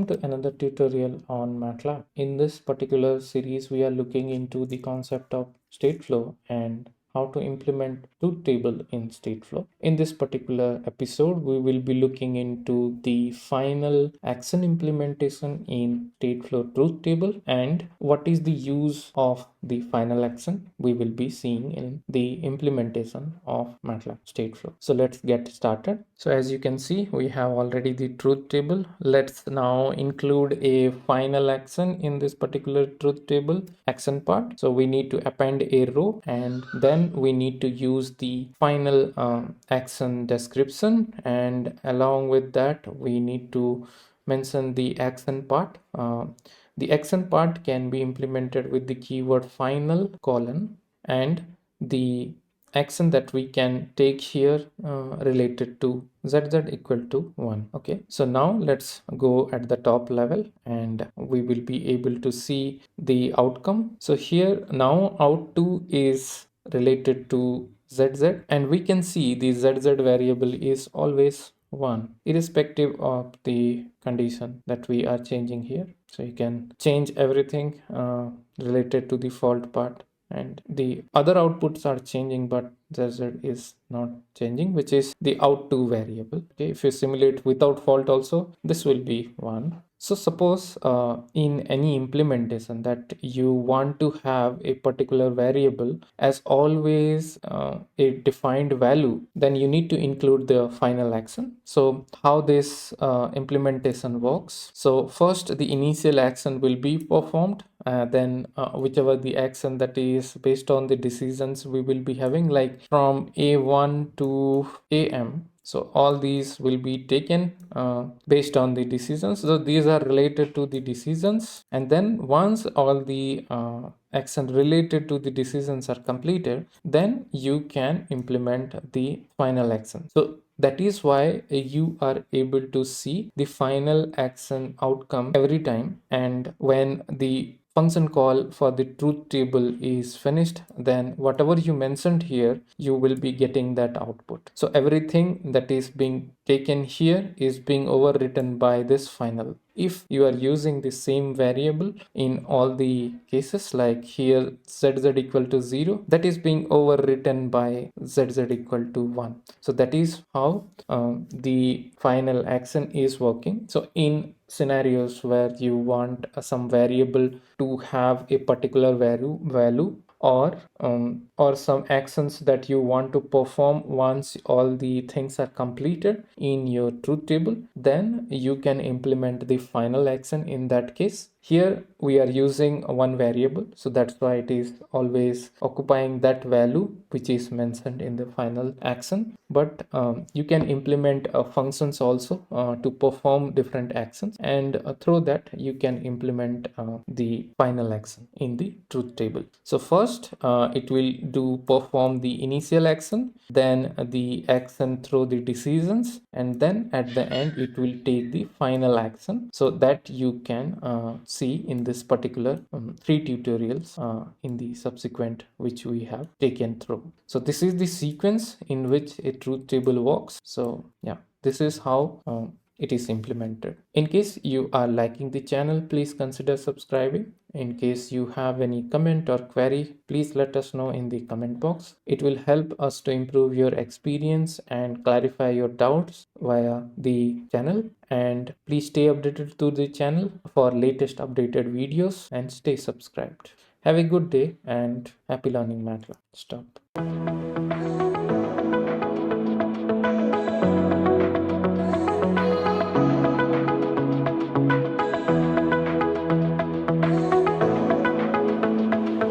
Welcome to another tutorial on MATLAB. In this particular series, we are looking into the concept of Stateflow and how to implement truth table in Stateflow. In this particular episode, we will be looking into the final action implementation in Stateflow truth table and what is the use of the final action we will be seeing in the implementation of MATLAB Stateflow. So let's get started. So as you can see, we have already the truth table. Let's now include a final action in this particular truth table action part. So we need to append a row and then we need to use the final action description, and along with that we need to mention the action part. The action part can be implemented with the keyword final colon, and the action that we can take here related to zz equal to 1. Okay, so now let's go at the top level and we will be able to see the outcome. So here now out2 is related to zz, and we can see the zz variable is always 1 irrespective of the condition that we are changing here. So you can change everything related to the fault part, and the other outputs are changing but zz is not changing, which is the out2 variable. Okay, if you simulate without fault also, this will be 1. So suppose in any implementation that you want to have a particular variable as always a defined value, then you need to include the final action. So how this implementation works: so first the initial action will be performed, then whichever the action that is based on the decisions we will be having, like from A1 to AM. So all these will be taken based on the decisions. So these are related to the decisions, and then once all the action related to the decisions are completed, then you can implement the final action. So that is why you are able to see the final action outcome every time, and when the function call for the truth table is finished, then whatever you mentioned here, you will be getting that output. So everything that is being taken here is being overwritten by this final. If you are using the same variable in all the cases, like here zz equal to 0, that is being overwritten by zz equal to 1. So that is how the final action is working. So in scenarios where you want some variable to have a particular value or some actions that you want to perform once all the things are completed in your truth table, then you can implement the final action in that case. Here we are using one variable, so that's why it is always occupying that value which is mentioned in the final action. But you can implement functions also to perform different actions, and through that you can implement the final action in the truth table. So first it will do perform the initial action, then the action through the decisions, and then at the end it will take the final action. So that you can see in this particular 3 tutorials in the subsequent which we have taken through. So this is the sequence in which a truth table works. So yeah, this is how it is implemented. In case you are liking the channel, please consider subscribing. In case you have any comment or query, please let us know in the comment box. It will help us to improve your experience and clarify your doubts via the channel. And please stay updated to the channel for latest updated videos and stay subscribed. Have a good day and happy learning MATLAB. Stop.